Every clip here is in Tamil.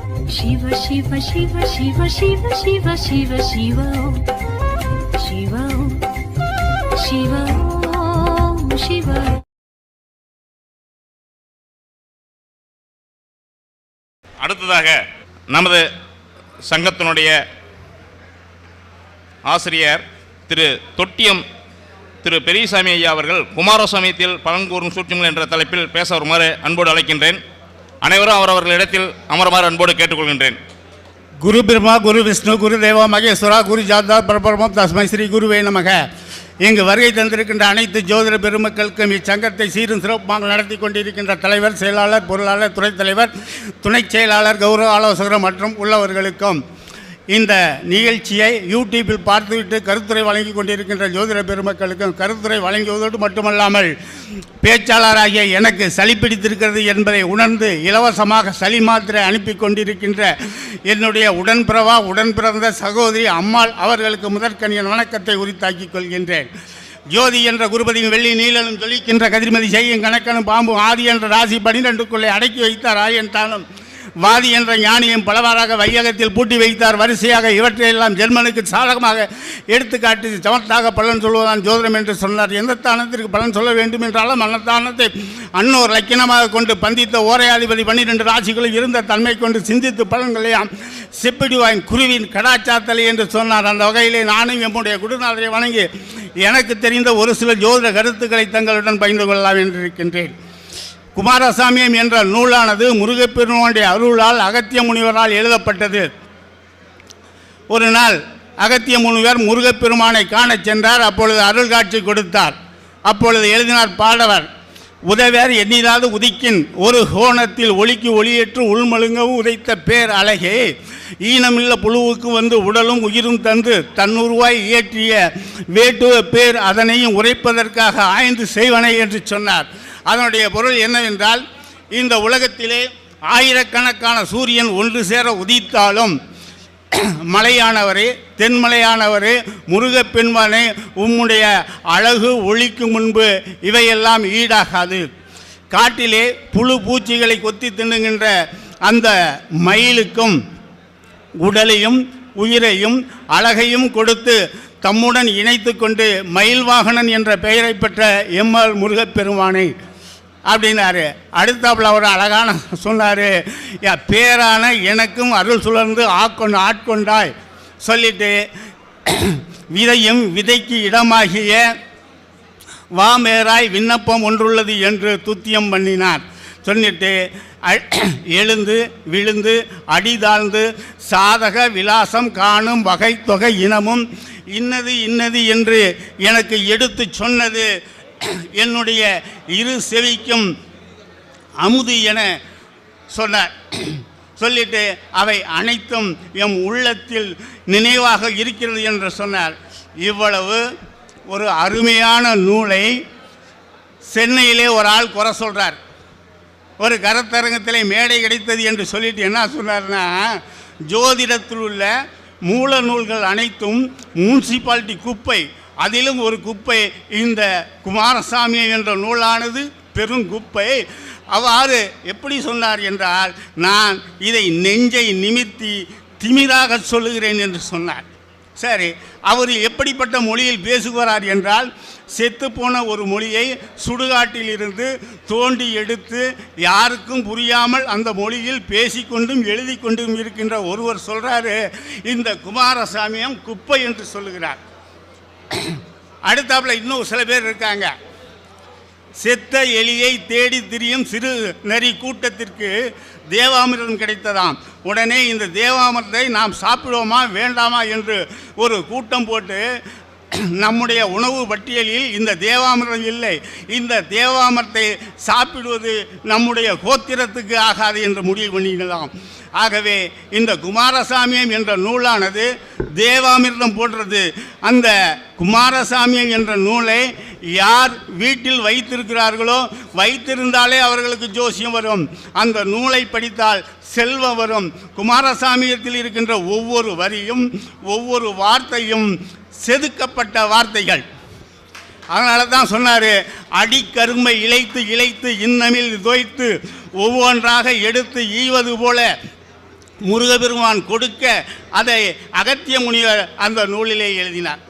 शिव शिव शिव शिव शिव शिव शिव शिव शिव शिव शिव. அடுத்ததாக நமது சங்கத்தினுடைய ஆசிரியர் திரு தொட்டியம் திரு பெரியசாமி ஐயா அவர்கள் குமாரசாமியத்தில் பலன்கூறும் சூட்சங்கள் என்ற தலைப்பில் பேச வருமாறு அன்போடு அழைக்கின்றேன். அனைவரும் அவரவர்களிடத்தில் அமருமாறு அன்போடு கேட்டுக்கொள்கின்றேன். குரு பிரம்மா குரு விஷ்ணு குரு தேவா மகேஸ்வரா குரு ஜாதா பரபரமம் தஸ்மை ஸ்ரீ குருவே நமக. இங்கு வருகை தந்திருக்கின்ற அனைத்து ஜோதிட பெருமக்களுக்கும் இச்சங்கத்தை சீரும் சிறப்பாக நடத்தி கொண்டிருக்கின்ற தலைவர், செயலாளர், பொருளாளர், துணைத் தலைவர், துணைச் செயலாளர், கௌரவ ஆலோசகர் மற்றும் உள்ளவர்களுக்கும் இந்த நிகழ்ச்சியை யூடியூப்பில் பார்த்துவிட்டு கருத்துரை வழங்கி கொண்டிருக்கின்ற ஜோதிட பெருமக்களுக்கும் கருத்துரை வழங்குவதோடு மட்டுமல்லாமல் பேச்சாளராகிய எனக்கு சளி பிடித்திருக்கிறது என்பதை உணர்ந்து இலவசமாக சளி மாத்திரை அனுப்பி கொண்டிருக்கின்ற என்னுடைய உடன் பிறந்த சகோதரி அம்மாள் அவர்களுக்கு முதற்கனியன் வணக்கத்தை உரித்தாக்கிக் கொள்கின்றேன். ஜோதி என்ற குருபதியும் வெள்ளி நீலனும் ஜொலிக்கின்ற கதிர்மதி செய்யும் கணக்கனும் பாம்பும் ஆதி என்ற ராசி 12க்குள்ளே அடக்கி வைத்தார் ஆயன் தானும் வாதி என்ற ஞானியும் பலவாறாக வையகத்தில் பூட்டி வைத்தார் வரிசையாக. இவற்றையெல்லாம் ஜெர்மனுக்கு சாதகமாக எடுத்துக்காட்டி சமத்தாக பலன் சொல்வதான் ஜோதிடம் என்று சொன்னார். எந்த தானத்திற்கு பலன் சொல்ல வேண்டும் என்றாலும் அன்னதானத்தை அன்னோர் லக்கினமாக கொண்டு பந்தித்த ஓரையாதிபதி 12 ராசிகளில் இருந்த தன்மை கொண்டு சிந்தித்து பலன்களையாம் செப்பிடுவாயின் குருவின் கடாச்சாத்தலை என்று சொன்னார். அந்த வகையிலே நானும் எம்முடைய குருநாதரை வணங்கி எனக்கு தெரிந்த ஒரு சில ஜோதிட கருத்துக்களை தங்களுடன் பகிர்ந்து கொள்ளலாம் என்றிருக்கின்றேன். குமாரசாமியம் என்ற நூலானது முருகப்பெருமானுடைய அருளால் அகத்திய முனிவரால் எழுதப்பட்டது. ஒரு நாள் அகத்திய முனிவர் முருகப்பெருமானை காணச் சென்றார். அப்பொழுது அருள் காட்சி கொடுத்தார். அப்பொழுது எழுதினார் பாடவர், உதவர் எண்ணிதாவது உதிக்கின் ஒரு கோணத்தில் ஒளிக்கு ஒளியேற்று உள்மழுங்கவும் உதைத்த பேர் அழகே, ஈனமில்ல புழுவுக்கு வந்து உடலும் உயிரும் தந்து தன்னுருவாய் இயற்றிய வேட்டுவ பேர் அதனையும் உரைப்பதற்காக ஆய்ந்து செய்வனை என்று சொன்னார். அதனுடைய பொருள் என்னவென்றால், இந்த உலகத்திலே ஆயிரக்கணக்கான சூரியன் ஒன்று சேர உதித்தாலும் மலையானவரே, தென்மலையானவரே, முருகப்பெருமானே, உம்முடைய அழகு ஒளிக்கு முன்பு இவையெல்லாம் ஈடாகாது. காட்டிலே புழு பூச்சிகளை கொத்தி தின்னுகின்ற அந்த மயிலுக்கும் உடலையும் உயிரையும் அழகையும் கொடுத்து தம்முடன் இணைத்து கொண்டு மயில்வாகனன் என்ற பெயரை பெற்ற எம்மாள் முருகப்பெருமானை அப்படின்னாரு. அடுத்தாப்புல அவர் அழகான சொன்னார், பேரான எனக்கும் அருள் சுழர்ந்து ஆட்கொண்டாய் சொல்லிட்டு விதையும் விதைக்கு இடமாகிய வாமேராய் விண்ணப்பம் ஒன்றுள்ளது என்று துத்தியம் பண்ணினார். சொல்லிட்டு எழுந்து விழுந்து அடிதாழ்ந்து சாதக விலாசம் காணும் வகை தொகை இனமும் இன்னது என்று எனக்கு எடுத்து சொன்னது என்னுடைய இரு செவிக்கும் அமுது என சொன்னார். சொல்லிட்டு அவை அனைத்தும் எம் உள்ளத்தில் நினைவாக இருக்கிறது என்று சொன்னார். இவ்வளவு ஒரு அருமையான நூலை சென்னையிலே ஒரு ஆள் குறை சொல்கிறார். ஒரு கருத்தரங்கத்திலே மேடை கிடைத்தது என்று சொல்லிட்டு என்ன சொன்னார்னா, ஜோதிடத்தில் உள்ள மூல நூல்கள் அனைத்தும் முனிசிபாலிட்டி குப்பை, அதிலும் ஒரு குப்பை இந்த குமாரசாமி என்ற நூலானது பெருங்குப்பை. அவ்வாறு எப்படி சொன்னார் என்றால், நான் இதை நெஞ்சை நிமித்தி திமிராக சொல்லுகிறேன் என்று சொன்னார். சரி, அவர் எப்படிப்பட்ட மொழியில் பேசுகிறார் என்றால், செத்துப்போன ஒரு மொழியை சுடுகாட்டில் இருந்து தோண்டி எடுத்து யாருக்கும் புரியாமல் அந்த மொழியில் பேசிக்கொண்டும் எழுதி கொண்டும் இருக்கின்ற ஒருவர் சொல்கிறாரு, இந்த குமாரசாமியம் குப்பை என்று சொல்லுகிறார். அடுத்தாப்புல இன்னும் சில பேர் இருக்காங்க. செத்த எலியை தேடி திரியும் சிறு நரி கூட்டத்திற்கு தேவாமிர்தம் கிடைத்ததாம். உடனே இந்த தேவாமிர்தத்தை நாம் சாப்பிடுவோமா வேண்டாமா என்று ஒரு கூட்டம் போட்டு, நம்முடைய உணவு பட்டியலில் இந்த தேவாமிர்தம் இல்லை, இந்த தேவாமிர்தத்தை சாப்பிடுவது நம்முடைய கோத்திரத்துக்கு ஆகாது என்று முடிவு பண்ணிடலாம். ஆகவே இந்த குமாரசாமியம் என்ற நூலானது தேவாமிர்தம் போன்றது. அந்த குமாரசாமியம் என்ற நூலை யார் வீட்டில் வைத்திருக்கிறார்களோ, வைத்திருந்தாலே அவர்களுக்கு ஜோசியம் வரும். அந்த நூலை படித்தால் செல்வம் வரும். குமாரசாமியத்தில் இருக்கின்ற ஒவ்வொரு வரியும் ஒவ்வொரு வார்த்தையும் செதுக்கப்பட்ட வார்த்தைகள். அதனால தான் சொன்னார், அடிக்கருமை இழைத்து இன்னமில் தோய்த்து ஒவ்வொன்றாக எடுத்து ஈவது போல முருகபெருமான் கொடுக்க அதை அகத்திய முனிவர் அந்த நூலிலே எழுதினார்.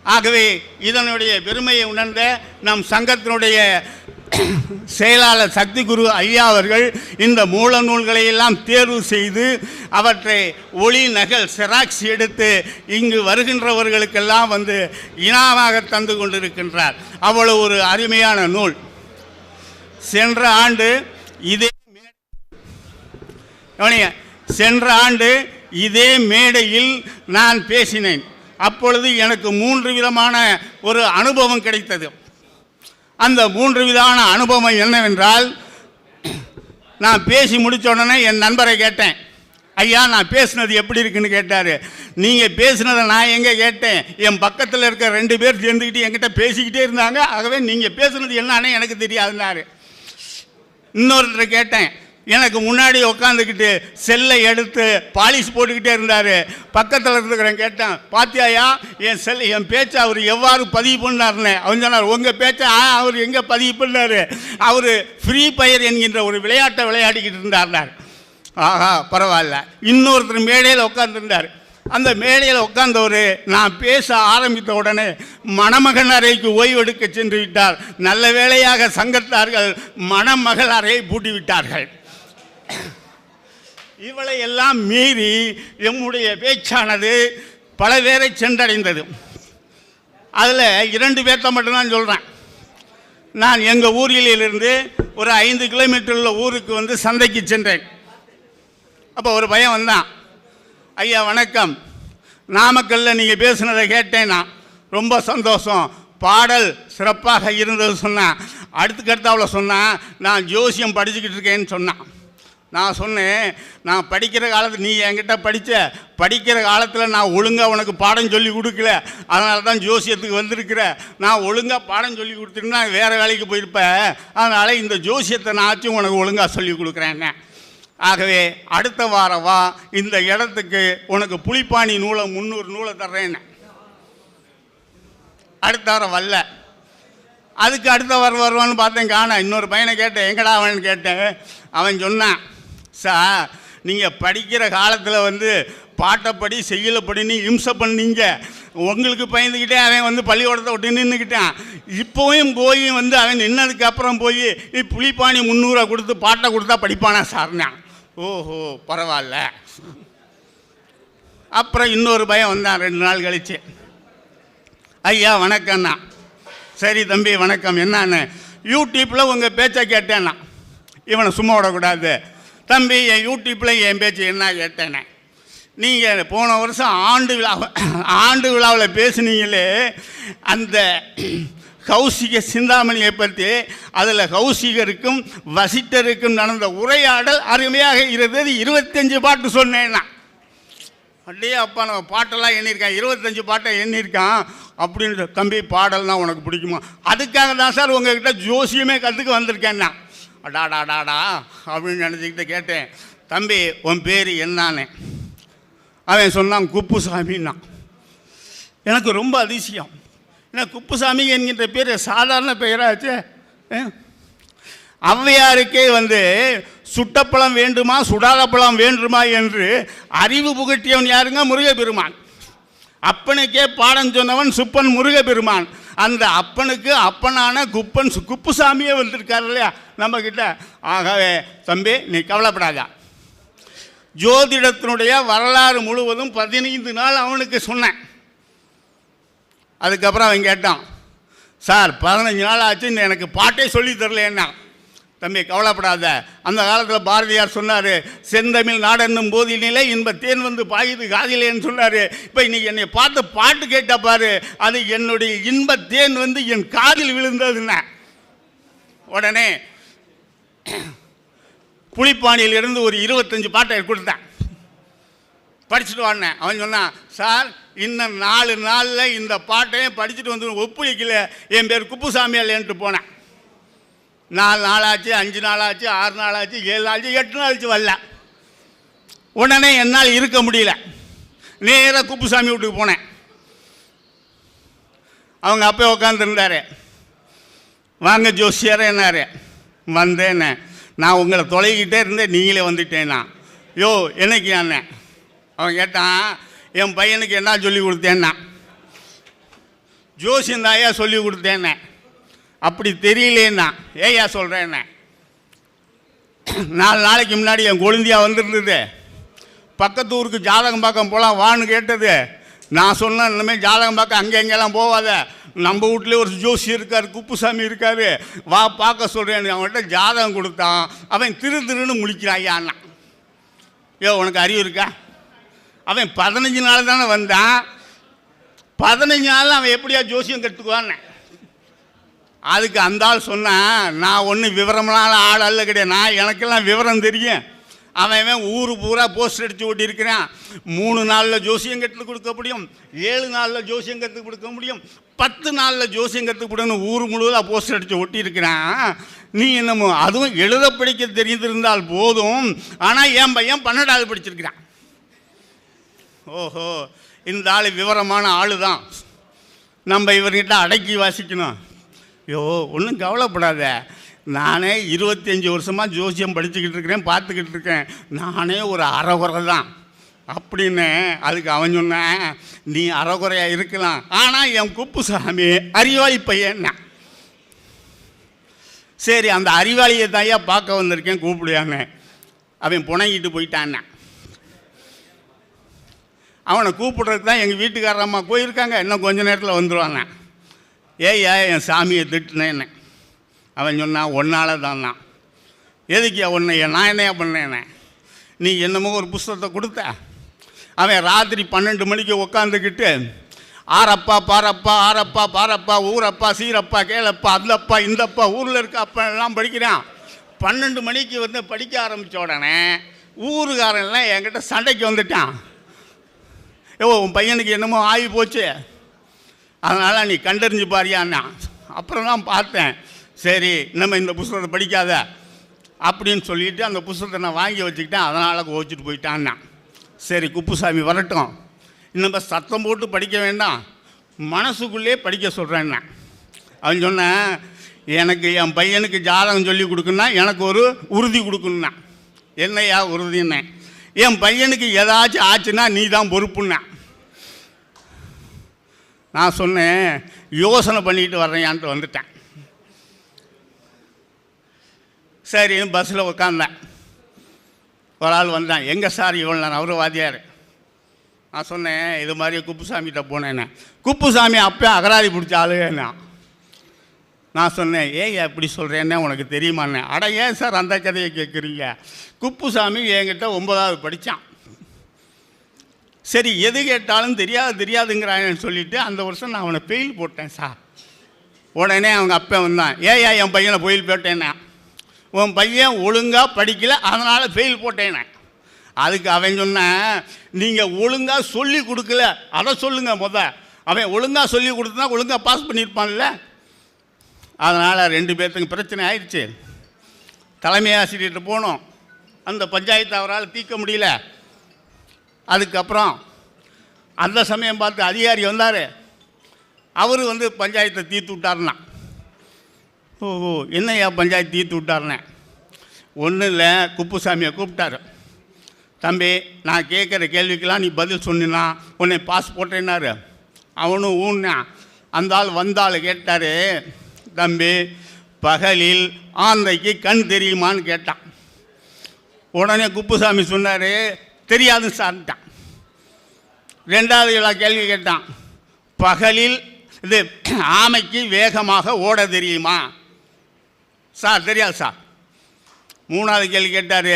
ஆகவே இதனுடைய பெருமையை உணர்ந்த நம் சங்கத்தினுடைய செயலாளர் சக்தி குரு ஐயா அவர்கள் இந்த மூல நூல்களை எல்லாம் தேர்வு செய்து அவற்றை ஒளி நகல் செராக்ஸ் எடுத்து இங்கு வருகின்றவர்களுக்கெல்லாம் வந்து இனாமாக தந்து கொண்டிருக்கின்றார். அவ்வளவு ஒரு அருமையான நூல். சென்ற ஆண்டு இதே மேடையில் நான் பேசினேன். அப்பொழுது எனக்கு 3 விதமான ஒரு அனுபவம் கிடைத்தது. அந்த 3 விதமான அனுபவம் என்னவென்றால், நான் பேசி முடித்த உடனே என் நண்பரை கேட்டேன், ஐயா நான் பேசுனது எப்படி இருக்குன்னு கேட்டார். நீங்கள் பேசுனதை நான் எங்கே கேட்டேன்? என் பக்கத்தில் இருக்க 2 பேர் சேர்ந்துக்கிட்டு என்கிட்ட பேசிக்கிட்டே இருந்தாங்க. ஆகவே நீங்கள் பேசுனது என்னன்னு எனக்கு தெரியாதுன்னாரு. இன்னொருத்தரை கேட்டேன், எனக்கு முன்னாடி உட்காந்துக்கிட்டு செல்லை எடுத்து பாலிஷ் போட்டுக்கிட்டே இருந்தார். பக்கத்தில் இருக்கிறவன் கேட்டேன், பாத்தியாயா என் பேச்சை அவர் எவ்வாறு பதிவு பண்ணார்னு. அவன் சொன்னார், உங்கள் பேச்சை அவர் எங்கே பதிவு பண்ணார்? அவர் ஃப்ரீ ஃபயர் என்கின்ற ஒரு விளையாட்டை விளையாடிக்கிட்டு இருந்தார். ஆஹா பரவாயில்ல. இன்னொருத்தர் மேடையில் உட்காந்துருந்தார். அந்த மேடையில் உட்கார்ந்தவர் நான் பேச ஆரம்பித்த உடனே மணமகன் அறைக்கு ஓய்வெடுக்க சென்று விட்டார். நல்ல வேளையாக சங்கத்தார்கள் மணமகள் அறையை பூட்டி விட்டார்கள். இவளை எல்லாம் மீறி எம்முடைய பேச்சானது பல பேரை சென்றடைந்தது. அதில் 2 பேர்த்த மட்டும்தான் சொல்கிறேன். நான் எங்கள் ஊரிலிருந்து ஒரு 5 கிலோமீட்டர் உள்ள ஊருக்கு வந்து சந்தைக்கு சென்றேன். அப்போ ஒரு பையன் வந்தான், ஐயா வணக்கம், நாமக்கல்லில் நீங்கள் பேசுனதை கேட்டேன்னா ரொம்ப சந்தோஷம், பாடல் சிறப்பாக இருந்தது சொன்னான். அடுத்துக்கடுத்தாவில் சொன்னான், நான் ஜோசியம் படிச்சுக்கிட்டு இருக்கேன்னு சொன்னான். நான் சொன்னேன், நான் படிக்கிற காலத்தில் நீ என்கிட்ட படிக்கிற காலத்தில் நான் ஒழுங்காக உனக்கு பாடம் சொல்லி கொடுக்கல, அதனால தான் ஜோசியத்துக்கு வந்திருக்கிற. நான் ஒழுங்காக பாடம் சொல்லி கொடுத்துருன்னா வேறு வேலைக்கு போயிருப்பேன். அதனால் இந்த ஜோசியத்தை நாச்சும் உனக்கு ஒழுங்காக சொல்லி கொடுக்குறேன்னு. ஆகவே அடுத்த வாரம் வா, இந்த இடத்துக்கு உனக்கு புலிப்பாணி நூலை 300 நூலை தர்றேன்னு. அடுத்த வாரம் வரல. அதுக்கு அடுத்த வாரம் வருவான்னு பார்த்தேன், காண. இன்னொரு பையனை கேட்டேன், எங்கடா அவன் கேட்டேன். அவன் சொன்னான், சார் நீங்கள் படிக்கிற காலத்தில் வந்து பாட்டைப்படி செய்யலப்படின்னு இம்சை பண்ணீங்க, உங்களுக்கு பயந்துக்கிட்டே அவன் வந்து பள்ளிக்கூடத்தை விட்டு நின்றுக்கிட்டான். இப்போவும் போய் வந்து அவன் நின்னதுக்கப்புறம் போய் புலிப்பாணி 300 கொடுத்து பாட்டை கொடுத்தா படிப்பானா சார்னா. ஓஹோ பரவாயில்ல. அப்புறம் இன்னொரு பையன் வந்தான் 2 நாள் கழிச்சு, ஐயா வணக்கம்ண்ணா. சரி தம்பி வணக்கம், என்னன்னு யூடியூப்பில் உங்கள் பேச்சை கேட்டேன்னா. இவனை சும்மா விடக்கூடாது. தம்பி என் யூடியூப்பில் என் பேச்சு என்ன கேட்டேனே, நீங்கள் போன வருஷம் ஆண்டு விழாவில் பேசுனீங்களே, அந்த கௌசிக சிந்தாமணியை பற்றி, அதில் கௌசிகருக்கும் வசிட்டருக்கும் நடந்த உரையாடல் அருமையாக இருந்தது. 25 பாட்டு சொன்னேன்னா. அப்படியே அப்பா நம்ம பாட்டெல்லாம் எண்ணியிருக்கான், 25 பாட்டை எண்ணியிருக்கான் அப்படின்னு. தம்பி பாடல்னால் உனக்கு பிடிக்குமா? அதுக்காக தான் சார் உங்கள்கிட்ட ஜோசியமே கற்றுக்க வந்திருக்கேன்னா. அடாடாடாடா அப்படின்னு நினச்சிக்கிட்டு கேட்டேன், தம்பி உன் பேர் என்னானே? அவன் சொன்னான் குப்புசாமின்னா. எனக்கு ரொம்ப அதிசயம். ஏன்னா குப்புசாமி என்கின்ற பேர் சாதாரண பெயராச்சு. ஔவையாருக்கே வந்து சுட்டப்பழம் வேண்டுமா சுடாத பழம் வேண்டுமா என்று அறிவு புகட்டியவன் யாருங்க? முருகப்பெருமான். அப்பனுக்கே பாடம் சொன்னவன் சுப்பன் முருகப்பெருமான். அந்த அப்பனுக்கு அப்பனான குப்புசாமியே வந்திருக்காரு இல்லையா நம்மக்கிட்ட. ஆகவே தம்பி நீ கவலைப்படாதா, ஜோதிடத்தினுடைய வரலாறு முழுவதும் 15 நாள் அவனுக்கு சொன்னேன். அதுக்கப்புறம் அவன் கேட்டான், சார் 15 நாள் ஆச்சு, இந்த எனக்கு பாட்டே சொல்லி தரலன்னா. தம்பி கவலைப்படாத, அந்த காலத்தில் பாரதியார் சொன்னார், செந்தமிழ் நாடென்னும் போதினிலே இன்ப தேன் வந்து பாயுது காதிலேன்னு சொன்னார். இப்போ இன்றைக்கி என்னை பார்த்து பாட்டு கேட்ட பாரு, அது என்னுடைய இன்ப தேன் வந்து என் காதில் விழுந்ததுன்னா. உடனே புலிப்பாணியிலிருந்து ஒரு 25 பாட்டை கொடுத்தேன், படிச்சுட்டு வானேன். அவன் சொன்னான், சார் இன்னும் 4 நாளில் இந்த பாட்டையும் படிச்சுட்டு வந்து ஒப்புளிக்கல, என் பேர் குப்புசாமியாலேன்ட்டு போனேன். 4 நாளாச்சு, 5 நாளாச்சு, 6 நாளாச்சு, 7 நாளாச்சு, 8 நாளாச்சு வரல. உடனே என்னால் இருக்க முடியல, நேராக குப்புசாமி வீட்டுக்கு போனேன். அவங்க அப்போ உட்காந்துருந்தாரு. வாங்க ஜோசியாரே என்னாரு. வந்தேன்னு நான் உங்களை தொலைகிட்டே இருந்தேன், நீங்களே வந்துட்டேன்னா. யோ என்னைக்கு அண்ணன்? அவன் கேட்டான், என் பையனுக்கு என்ன சொல்லி கொடுத்தேன்னா, ஜோசியம் தாயா சொல்லி கொடுத்தேன்னே. அப்படி தெரியலேன்னா ஏயா சொல்கிறேன்னே. 4 நாளைக்கு முன்னாடி என் கொழுந்தியா வந்துருந்தது, பக்கத்து ஊருக்கு ஜாதகம் பார்க்க போகலாம் வான்னு கேட்டது. நான் சொன்னேன், இனிமேல் ஜாதகம் பார்க்க அங்கே எங்கெல்லாம் போகாத, நம்ம வீட்லேயே ஒரு ஜோசி இருக்கார், குப்புசாமி இருக்கார், வா பார்க்க சொல்கிறேன். அவன்கிட்ட ஜாதகம் கொடுத்தான். அவன் திருன்னு முழிக்கிறான். ஐயா அண்ணா, யோ உனக்கு அறிவு இருக்கா? அவன் 15 நாள் தானே வந்தான், 15 நாள் அவன் எப்படியா ஜோசியம் கற்றுக்குவான்னு. அதுக்கு அந்த ஆள் சொன்னான், நான் ஒன்றும் விவரமான ஆள் அல்ல கிடையாது, நான் எனக்கெல்லாம் விவரம் தெரியும். அவன் ஊர் பூரா போஸ்ட் அடித்து ஓட்டியிருக்கிறான். 3 நாளில் ஜோசியம் கற்றுக் கொடுக்க முடியும், 7 நாளில் ஜோசியம் கற்றுக் கொடுக்க முடியும், 10 நாளில் ஜோசியம் கற்றுக் கொடுன்னு ஊர் முழுவதாக போஸ்ட் அடித்து ஒட்டியிருக்கிறான். நீ என்னமோ அதுவும் எழுத படிக்க தெரிந்திருந்தால் போதும், ஆனால் என் பையன் 12வது படிச்சிருக்கிறான். ஓஹோ, இந்த ஆள் விவரமான ஆள் தான், நம்ம இவர்கிட்ட அடக்கி வாசிக்கணும். ஐயோ ஒன்றும் கவலைப்படாத, நானே 25 வருஷமாக ஜோசியம் படிச்சுக்கிட்டு இருக்கிறேன், பார்த்துக்கிட்டு இருக்கேன், நானே ஒரு அறகுறை தான் அப்படின்னு. அதுக்கு அவன் சொன்னேன், நீ அறகுறையாக இருக்கலாம், ஆனால் என் குப்புசாமி அறிவாளி பையன். சரி, அந்த அறிவாளியை தாயா பார்க்க வந்திருக்கேன், கூப்பிடுவாங்க. அவன் புனைங்கிட்டு போயிட்டான். அவனை கூப்பிடுறதுக்கு தான் எங்கள் வீட்டுக்காரம்மா போயிருக்காங்க, இன்னும் கொஞ்ச நேரத்தில் வந்துடுவாங்க. ஏய்யா என் சாமியை திட்டுனேன்னு. அவன் சொன்னான், ஒன்றால் தான்னா. எதுக்கியா ஒன்று? நான் என்னையா பண்ணேன்னே? நீ என்னமோ ஒரு புஸ்தகத்தை கொடுத்த. அவன் ராத்திரி 12 மணிக்கு உட்காந்துக்கிட்டு ஆரப்பா பாரப்பா ஆரப்பா பாரப்பா ஊரப்பா சீரப்பா கேளப்பா அந்தப்பா இந்தப்பா ஊரில் இருக்க அப்பா எல்லாம் படிக்கிறான். 12 மணிக்கு வந்து படிக்க ஆரம்பித்த உடனே ஊருக்காரன்லாம் என்கிட்ட சண்டைக்கு வந்துட்டான். உன் பையனுக்கு என்னமோ ஆகி போச்சு, அதனால் நீ கண்டறிஞ்சு பாரியான்னா. அப்புறம் தான் பார்த்தேன், சரி நம்ம இந்த புஸ்தகத்தை படிக்காத அப்படின்னு சொல்லிவிட்டு அந்த புஸ்தகத்தை நான் வாங்கி வச்சுக்கிட்டேன், அதனால் கோச்சிட்டு போயிட்டான்னா. சரி குப்புசாமி வரட்டும், இன்னும் சத்தம் போட்டு படிக்க வேண்டாம், மனசுக்குள்ளே படிக்க சொல்கிறேன்னா. அவன் சொன்னேன், எனக்கு என் பையனுக்கு ஜாதகம் சொல்லி கொடுக்குன்னா எனக்கு ஒரு உறுதி கொடுக்கணுன்னா. என்னையா உறுதின்னே? என் பையனுக்கு ஏதாச்சும் ஆச்சுன்னா நீ தான் பொறுப்புன்னா. நான் சொன்னேன், யோசனை பண்ணிட்டு வர்றேயான்ட்டு வந்துட்டேன். சரி பஸ்ஸில் உட்காந்தேன். ஒரு ஆள் வந்தான், எங்கே சார் இவள்? நான் அவரு வாத்தியார். நான் சொன்னேன், இது மாதிரி குப்புசாமிகிட்ட போனேன்னு. குப்புசாமி அப்போ அகராதி பிடிச்ச ஆளுன்னா. நான் சொன்னேன், ஏன் எப்படி சொல்கிறேன்னே உனக்கு தெரியுமாண்ணே? அட ஏன் சார் அந்த கதையை கேட்குறீங்க? குப்புசாமி என்கிட்ட 9வது படித்தான். சரி எது கேட்டாலும் தெரியாதுங்கிறான்னு சொல்லிவிட்டு அந்த வருஷம் நான் அவனை பெயில் போட்டேன் சார். உடனே அவங்க அப்பா வந்தான், ஏயா என் பையனை பெயில் போட்டேன்னா? உன் பையன் ஒழுங்காக படிக்கலை அதனால் ஃபெயில் போட்டேனே. அதுக்கு அவன் சொன்னேன், நீங்கள் ஒழுங்காக சொல்லி கொடுக்கல, அதை சொல்லுங்கள் அவன் ஒழுங்காக சொல்லி கொடுத்தா ஒழுங்காக பாஸ் பண்ணியிருப்பான்ல. அதனால் 2 பேர்த்துக்கு பிரச்சனை ஆயிடுச்சு. தலைமை ஆசிரியர்கிட்ட போனோம், அந்த பஞ்சாயத்து அவரால் தீர்க்க முடியல. அதுக்கப்புறம் அந்த சமயம் பார்த்து அதிகாரி வந்தார், அவர் வந்து பஞ்சாயத்தை தீர்த்து விட்டார்னா. ஓஹோ, என்னையா பஞ்சாயத்து தீர்த்து விட்டார்னே? ஒன்றும் இல்லை, குப்புசாமியை கூப்பிட்டாரு. தம்பி, நான் கேட்குற கேள்விக்கெல்லாம் நீ பதில் சொன்னா உன்னை பாஸ் போட்டேன்னாரு. அவனும் ஊன்னா. அந்த ஆள் வந்தாள் கேட்டார், தம்பி பகலில் ஆந்தைக்கு கண் தெரியுமான்னு கேட்டான். உடனே குப்புசாமி சொன்னார், தெரியாதுன்னு சார்ட்டான். 2வது கேள்வி கேட்டான், பகலில் இது ஆமைக்கு வேகமாக ஓட தெரியுமா? சார் தெரியாது சார். 3வது கேள்வி கேட்டார்,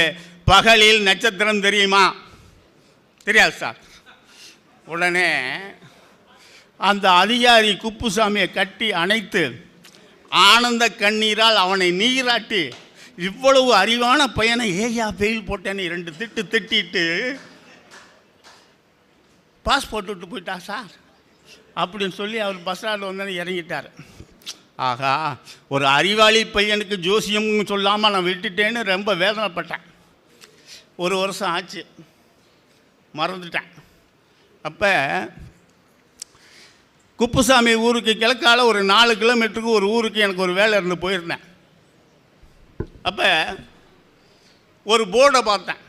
பகலில் நட்சத்திரம் தெரியுமா? தெரியாது சார். உடனே அந்த அதிகாரி குப்புசாமியை கட்டி அணைத்து ஆனந்த கண்ணீரால் அவனை நீராட்டி, இவ்வளவு அறிவான பையனை ஏயா ஃபெயில் போட்டேன்னு 2 திட்டு திட்டிட்டு பாஸ் போட்டு விட்டு போயிட்டா சார் அப்படின்னு சொல்லி அவர் பஸ் ஸ்டாண்டில் வந்து இறங்கிட்டார். ஆகா, ஒரு அறிவாளி பையனுக்கு ஜோசியம் சொல்லாமல் நான் விட்டுட்டேன்னு ரொம்ப வேதனைப்பட்டேன். 1 வருஷம் ஆச்சு, மறந்துட்டேன். அப்போ குப்புசாமி ஊருக்கு கிழக்கால ஒரு 4 கிலோமீட்டருக்கு ஒரு ஊருக்கு எனக்கு ஒரு வேலை இருந்து போயிருந்தேன். அப்போ ஒரு போர்டை பார்த்தேன்,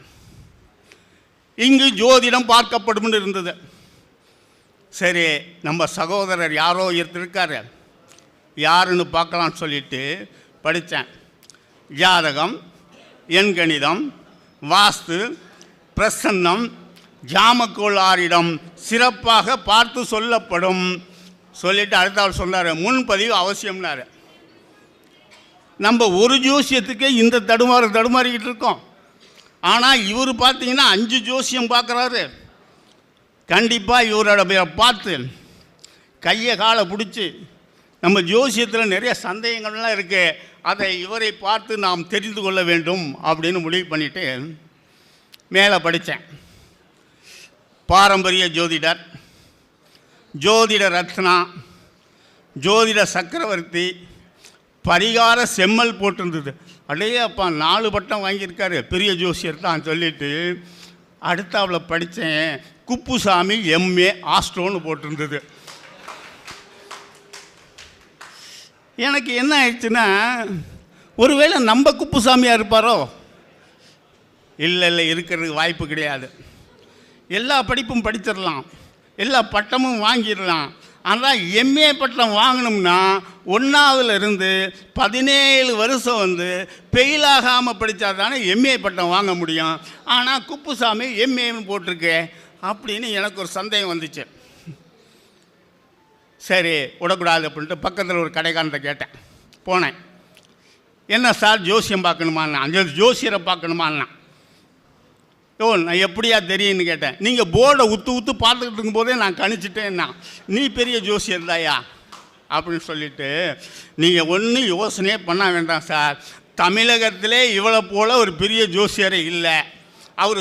இங்கு ஜோதிடம் பார்க்கப்படும் இருந்தது. சரி, நம்ம சகோதரர் யாரோ இருக்காரு, யாருன்னு பார்க்கலான்னு சொல்லிட்டு படித்தேன். ஜாதகம், எண்கணிதம், வாஸ்து, பிரசன்னம், ஜாமக்கோளாரிடம் சிறப்பாக பார்த்து சொல்லப்படும் சொல்லிட்டு அடுத்தவர் சொன்னார், முன்பதிவு அவசியம்னாரு. நம்ம ஒரு ஜோசியத்துக்கே இந்த தடுமாறிக்கிட்டு இருக்கோம். ஆனால் இவர் பார்த்தீங்கன்னா 5 ஜோசியம் பார்க்குறாரு. கண்டிப்பாக இவரோட பார்த்து கையை காலை பிடிச்சி, நம்ம ஜோசியத்தில் நிறைய சந்தேகங்கள்லாம் இருக்குது, அதை இவரை பார்த்து நாம் தெரிந்து கொள்ள வேண்டும் அப்படின்னு முடிவு பண்ணிவிட்டு மேலே படித்தேன். பாரம்பரிய ஜோதிடர், ஜோதிட ரத்னா, ஜோதிட சக்கரவர்த்தி, பரிகார செம்மல் போட்டிருந்தது. அடையே அப்பா 4 பட்டம் வாங்கியிருக்காரு, பெரிய ஜோசியர் தான் சொல்லிட்டு அடுத்தாவில் படித்தேன். குப்புசாமி எம்ஏ ஆஸ்ட்ரோன்னு போட்டிருந்தது. எனக்கு என்ன ஆயிடுச்சுன்னா, ஒருவேளை நம்ம குப்புசாமியாக இருப்பாரோ? இல்லை, இருக்கிறதுக்கு வாய்ப்பு கிடையாது. எல்லா படிப்பும் படிச்சிடலாம், எல்லா பட்டமும் வாங்கிடலாம். ஆனால் எம்ஏ பட்டம் வாங்கணும்னா 1ஆவதுலேருந்து 17 வருஷம் ஃபெயிலாகாமல் படித்தா தானே எம்ஏ பட்டம் வாங்க முடியும். ஆனால் குப்புசாமி எம்ஏன்னு போட்டிருக்கு அப்படின்னு எனக்கு ஒரு சந்தேகம் வந்துச்சு. சரி, விடக்கூடாது அப்படின்ட்டு பக்கத்தில் ஒரு கடைக்காரன்ட்ட கேட்டேன். போனேன். என்ன சார் ஜோசியம் பார்க்கணுமான்னா, அந்த ஜோசியரை பார்க்கணுமான்னா. நான் எப்படியா தெரியும்னு கேட்டேன். நீங்கள் போர்டை ஊற்று பார்த்துக்கிட்டு இருக்கும்போதே நான் கணிச்சிட்டேன்னா, நீ பெரிய ஜோசியர் தாயா அப்படின்னு சொல்லிட்டு, நீங்கள் ஒன்றும் யோசனையே பண்ண வேண்டாம் சார், தமிழகத்திலே இவளை போல் ஒரு பெரிய ஜோசியரே இல்லை, அவர்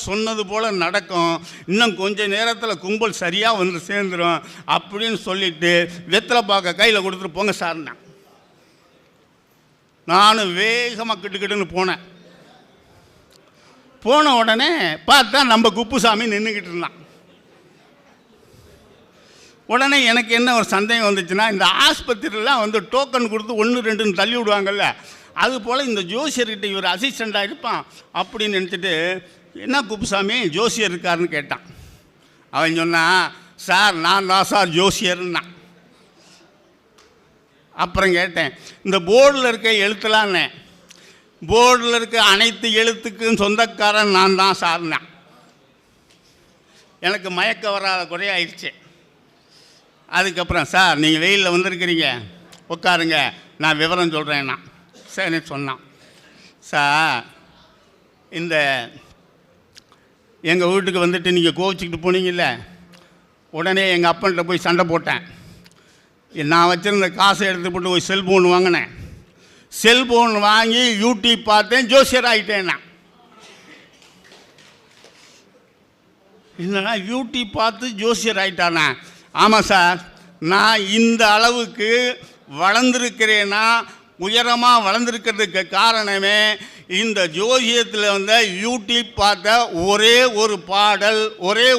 சொன்னது போல் நடக்கும், இன்னும் கொஞ்சம் நேரத்தில் கும்பல் சரியாக சேர்ந்துடும் அப்படின்னு சொல்லிவிட்டு வெத்தலை பார்க்க கையில் கொடுத்துட்டு போங்க சார்னா. நானும் வேகமாக கிட்டுக்கிட்டுன்னு போனேன். போன உடனே பார்த்தா நம்ம குப்புசாமி நின்றுக்கிட்டு இருந்தான். உடனே எனக்கு என்ன ஒரு சந்தேகம் வந்துச்சுன்னா, இந்த ஆஸ்பத்திரிலாம் டோக்கன் கொடுத்து 1 2ன்னு தள்ளி விடுவாங்கல்ல, அதுபோல் இந்த ஜோசியர்கிட்ட இவர் அசிஸ்டண்ட்டாக இருப்பான் அப்படின்னு நினச்சிட்டு, என்ன குப்புசாமி ஜோசியர் இருக்காருன்னு கேட்டான். அவன் சொன்னான், சார் நான் தான் சார் ஜோசியர்னா. அப்புறம் கேட்டேன், இந்த போர்டில் இருக்க எழுத்துலான்னு, போர்டில் இருக்க அனைத்து எழுத்துக்கும் சொந்தக்காரன் நான் தான் சார்னா. எனக்கு மயக்க வராத குறையாயிடுச்சு. அதுக்கப்புறம் சார் நீங்கள் வெயிலில் வந்திருக்கிறீங்க, உட்காருங்க நான் விவரம் சொல்கிறேன்னா. சரி சொன்னான். சார் இந்த எங்கள் வீட்டுக்கு நீங்கள் கோவிச்சிக்கிட்டு போனீங்கல்ல, உடனே எங்கள் அப்பன்கிட்ட போய் சண்டை போட்டேன். நான் வச்சுருந்த காசை எடுத்து போட்டு ஒரு செல்ஃபோன் வாங்கினேன். செல்ஃபோன் வாங்கி யூடியூப் பார்த்தேன், ஜோசியர் ஆகிட்டேன். என்னன்னா யூடியூப் பார்த்து ஜோசியர் ஆகிட்டானா? ஆமாம் சார், நான் இந்த அளவுக்கு வளர்ந்துருக்கிறேன்னா, உயரமாக வளர்ந்துருக்கிறதுக்கு காரணமே இந்த ஜோசியத்தில் யூடியூப் பார்த்த ஒரே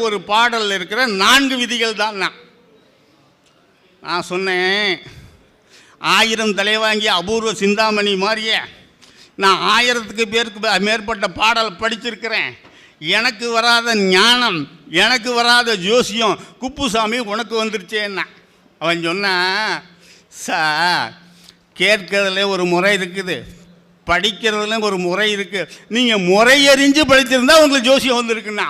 ஒரு பாடல் இருக்கிற 4 விதிகள் தான். நான் சொன்னேன், 1000 தலைவாங்கி அபூர்வ சிந்தாமணி மாதிரியே நான் 1000க்கு பேருக்கு மேற்பட்ட பாடல் படிச்சிருக்கிறேன். எனக்கு வராத ஞானம், எனக்கு வராத ஜோசியம் குப்புசாமி உனக்கு வந்துருச்சேன்னா. அவன் சொன்னான், சார் கேட்கறதுல ஒரு முறை இருக்குது, படிக்கிறதுல ஒரு முறை இருக்குது, நீங்கள் முறையறிஞ்சு படிச்சிருந்தா உங்களுக்கு ஜோசியம் வந்திருக்குண்ணா.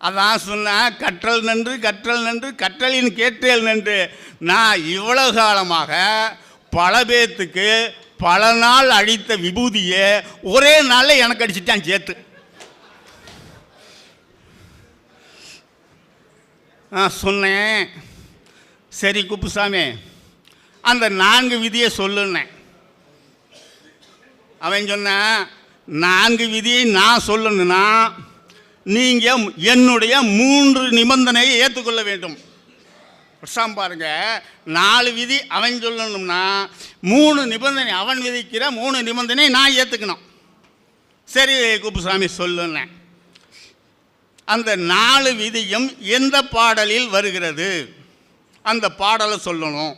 அதான் சொன்னேன், கற்றல் நன்று கற்றலின் கேட்டல் நன்று. நான் இவ்வளவு காலமாக பல பேர்த்துக்கு பல நாள் அடித்த விபூதியை ஒரே நாளில் எனக்கு அடிச்சுட்டான் சேர்த்து. நான் சொன்னேன், சரி குப்புசாமி அந்த 4 விதியை சொல்லுன்னேன். அவன் சொன்ன, 4 விதியை நான் சொல்லணுன்னா நீங்கள் என்னுடைய 3 நிபந்தனையை ஏற்றுக்கொள்ள வேண்டும். பாருங்க, 4 விதி அவன் சொல்லணும்னா 3 நிபந்தனை, அவன் விதிக்கிற 3 நிபந்தனை நான் ஏற்றுக்கணும். சரி குப்புசாமி சொல்லுன்னேன். அந்த 4 விதியும் எந்த பாடலில் வருகிறது அந்த பாடலை சொல்லணும்.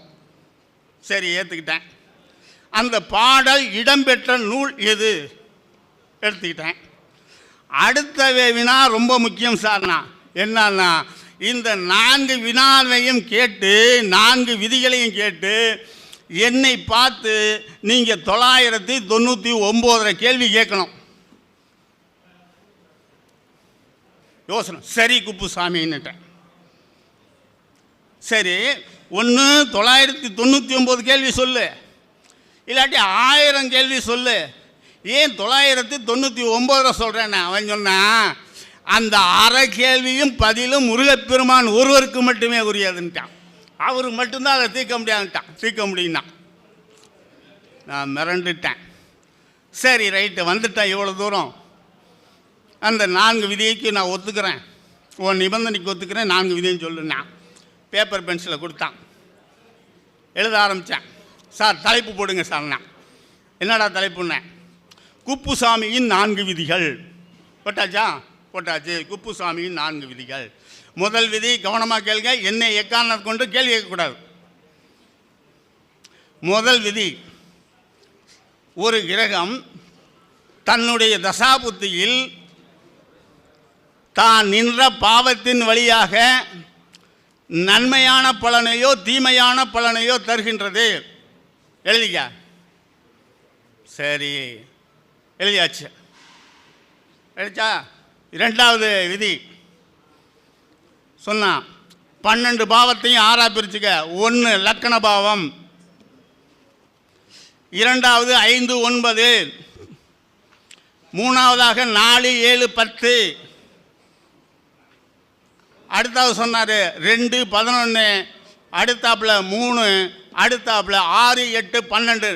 சரி ஏற்றுக்கிட்டேன். அந்த பாடல் இடம்பெற்ற நூல் எது எடுத்துக்கிட்டேன். அடுத்த வினா ரொம்ப முக்கியம் சார்னா. என்னன்னா, இந்த 4 வினாவையும் கேட்டு 4 விதிகளையும் கேட்டு என்னை பார்த்து நீங்கள் 999 கேள்வி கேட்கணும். யோசனை. சரி குப்புசாமின்னுட்டேன். சரி, ஒன்று 999 கேள்வி சொல்லு, இல்லாட்டி 1000 கேள்வி சொல்லு. ஏன் 999 சொல்கிறேன்னு அவன் சொன்னான், அந்த அரை கேள்வியும் பதிலும் முருகப்பெருமான் ஒருவருக்கு மட்டுமே உரியதுன்ட்டான். அவருக்கு மட்டும்தான் அதை தீர்க்க முடியாதுன்ட்டான். தீர்க்க முடியும்னா நான் மிரண்டுட்டேன். சரி ரைட்டு, வந்துட்டேன் இவ்வளோ தூரம். அந்த 4 விதிக்கு நான் ஒத்துக்கிறேன், உன் நிபந்தனைக்கு ஒத்துக்கிறேன், 4 விதியும் சொல்லுன்னா பேப்பர் பென்சிலை கொடுத்தான். எழுத ஆரம்பித்தேன். சார் தலைப்பு போடுங்க சார். நான் என்னடா தலைப்புன்னேன்? குப்புசாமியின் 4 விதிகள். போட்டாச்சா? போட்டாச்சு. குப்புசாமியின் 4 விதிகள். முதல் விதி, கவனமாக கேளுங்க, என்னை எக்காரணத்தை கொண்டு கேள்வி கேட்கக்கூடாது. முதல் விதி, ஒரு கிரகம் தன்னுடைய தசாபுத்தியில் தான் நின்ற பாவத்தின் வழியாக நன்மையான பலனையோ தீமையான பலனையோ தருகின்றது. எழுதிக்க. சரி, எழுதியாச்சு. எழுதிச்சா? இரண்டாவது விதி சொன்னான், 12 பாவத்தையும் 6ஆக பிரிச்சுக்க. 1 லக்கண பாவம், 2வது 5, 9, 3வதாக 4, 7, 10. அடுத்தாவது சொன்னார் 2, 11, அடுத்தாப்புல 3, அடுத்தாப்புல 6, 8, 12.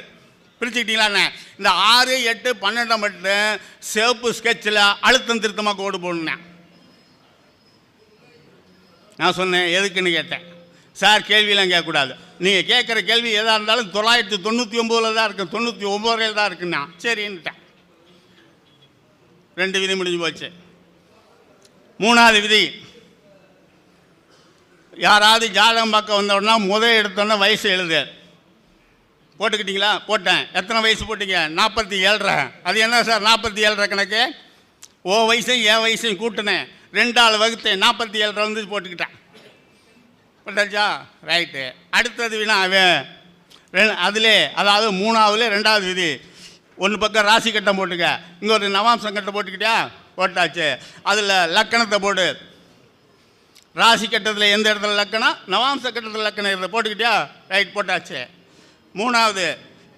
பிரிச்சுக்கிட்டீங்களாண்ணே? இந்த 6, 8, 12 மட்டும் சிவப்பு ஸ்கெட்சில் அழுத்தம் திருத்தமாக கோடு போடணும். நான் சொன்னேன், எதுக்குன்னு கேட்டேன். சார் கேள்வியெலாம் கேட்கக்கூடாது, நீங்கள் கேட்குற கேள்வி எதாக இருந்தாலும் 999 தான் இருக்குது, 99 தான் இருக்குண்ணா. சரின்னுட்டேன். 2 விதி முடிஞ்சு போச்சு. 3வது விதி, யாராவது ஜாதகம் பார்க்க வந்தோடனா முதல் எடுத்தோன்னா வயசு எழுது. போட்டுக்கிட்டீங்களா? போட்டேன். எத்தனை வயசு போட்டீங்க? 47. அது என்ன சார் 47 கணக்கு? ஓ வயசையும் என் வயசையும் கூட்டினேன், 2ஆல் வகுத்தேன், 47 வந்து போட்டுக்கிட்டேன். போட்டாச்சா? ரைட்டு. அடுத்தது வினா அவன் அதிலே, அதாவது 3ஆவதுல 2வது விதி, ஒன்று பக்கம் ராசி கட்டம் போட்டுக்க, இங்கே ஒரு நவாம்சம் கட்டம் போட்டுக்கிட்டியா? போட்டாச்சு. அதில் லக்கணத்தை போடு. ராசி கட்டத்தில் எந்த இடத்துல லக்கணம், நவாம்ச கட்டத்தில் லக்கணம் போட்டுக்கிட்டியா? ரைட், போட்டாச்சு. 3வது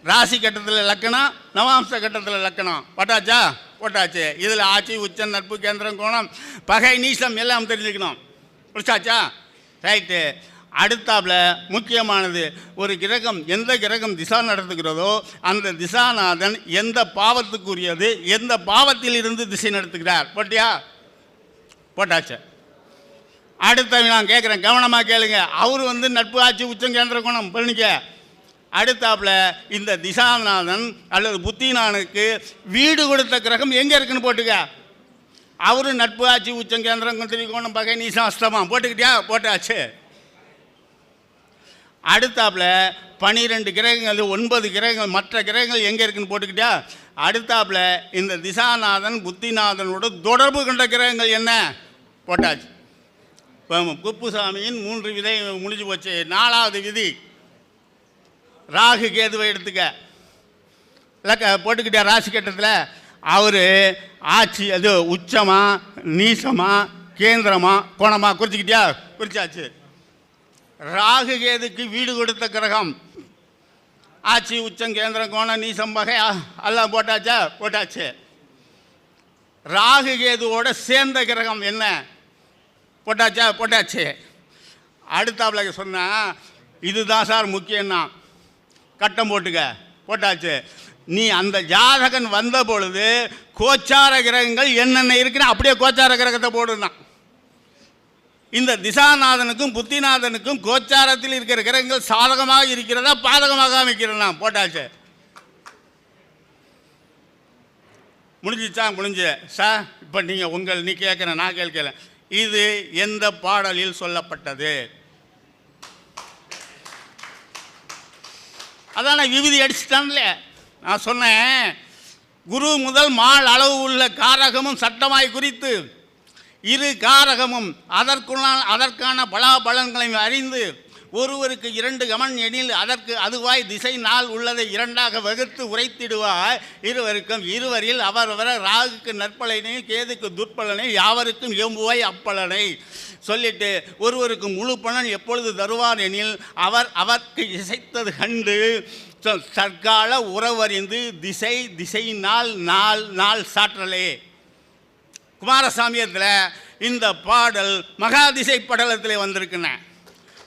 ராசி கட்டத்தில் லக்கணம், நவாம்ச கட்டத்தில் லக்கணம். போட்டாச்சா? போட்டாச்சு. இதில் ஆட்சி, உச்சம், நட்பு, கேந்திரம், கோணம், பகை, நீசம் எல்லாம் தெரிஞ்சுக்கணும். பிடிச்சாச்சா? ரைட்டு. அடுத்தாப்புல முக்கியமானது, ஒரு கிரகம் எந்த கிரகம் திசா நடத்துகிறதோ அந்த திசாநாதன் எந்த பாவத்துக்குரியது, எந்த பாவத்தில் இருந்து திசை நடத்துகிறார். போட்டியா? போட்டாச்சு. அடுத்த நான் கேட்குறேன், கவனமாக கேளுங்க. அவர் நட்பு, ஆட்சி, உச்சம், கேந்திர கோணம் பண்ணிக்க. அடுத்தாப்புல இந்த திசாநாதன் அல்லது புத்திநாதனுக்கு வீடு கொடுத்த கிரகம் எங்கே இருக்குன்னு போட்டுக்க. அவரு நட்பு, ஆட்சி, உச்சம், கேந்திரம், திரிகோணம், பகை, நீசம், அஸ்தமம் போட்டுக்கிட்டியா? போட்டாச்சு. அடுத்தாப்புல 12 கிரகங்கள், 9 கிரகங்கள், மற்ற கிரகங்கள் எங்கே இருக்குன்னு போட்டுக்கிட்டியா? அடுத்தாப்புல இந்த திசாநாதன் புத்திநாதனோட தொடர்பு கொண்ட கிரகங்கள் என்ன? போட்டாச்சு. குப்புசாமியின் 3 விதை முடிஞ்சு போச்சு. 4வது விதி, ராகு கேதுவை எடுத்துக்க. போட்டுக்கிட்டே ராசி கட்டத்தில் அவர் ஆட்சி, அது உச்சமா, நீசமா, கேந்திரமா, கோணமா குறிச்சிக்கிட்டியா? குறிச்சாச்சு. ராகு கேதுக்கு வீடு கொடுத்த கிரகம் ஆட்சி, உச்சம், கேந்திரம், கோணம், நீசம், பகை எல்லாம் போட்டாச்சா? போட்டாச்சு. ராகு கேதுவோட சேர்ந்த கிரகம் என்ன? போட்டாச்சா? போட்டாச்சு. அடுத்தாப்புல சொன்னால் இதுதான் சார் முக்கியம்னா கட்டம் போட்டுக்க. போட்டாச்சு. நீ அந்த ஜாதகன் வந்த பொழுது கோச்சார கிரகங்கள் என்னென்ன இருக்குன்னு அப்படியே கோச்சார கிரகத்தை போடுனா. இந்த திசாநாதனுக்கும் புத்திநாதனுக்கும் கோச்சாரத்தில் இருக்கிற கிரகங்கள் சாதகமாக இருக்கிறதா பாதகமாக அமைக்கிறதா? போட்டாச்சு. முடிஞ்சிச்சா? முடிஞ்சு சார். இப்போ நீங்கள் நீ கேட்குற, நான் கேட்கல, இது எந்த பாடலில் சொல்லப்பட்டது? அதான் நான் விபூதி அடிச்சுட்டான்ல. நான் சொன்னேன், குரு முதல் மால் அளவு உள்ள காரகமும் சட்டமாய் குறித்து இரு காரகமும் அதற்கான பலாபலன்களையும் அறிந்து ஒருவருக்கு 2 கமன் எனில் அதற்கு அதுவாய் திசை நாள் உள்ளதை 2ஆக வகுத்து உரைத்திடுவாய் இருவரில் அவரவர் ராகுக்கு நற்பலனை கேதுக்கு துர்பலனை யாவருக்கும் எம்புவாய் அப்பலனை சொல்லிட்டு ஒருவருக்கு முழு பலன் எப்பொழுது தருவார் எனில் அவருக்கு இசைத்தது கண்டு தற்கால உறவறிந்து திசை நாள் சாற்றலே. குமாரசாமியத்தில் இந்த பாடல் மகாதிசை படலத்தில் வந்திருக்குண்ண.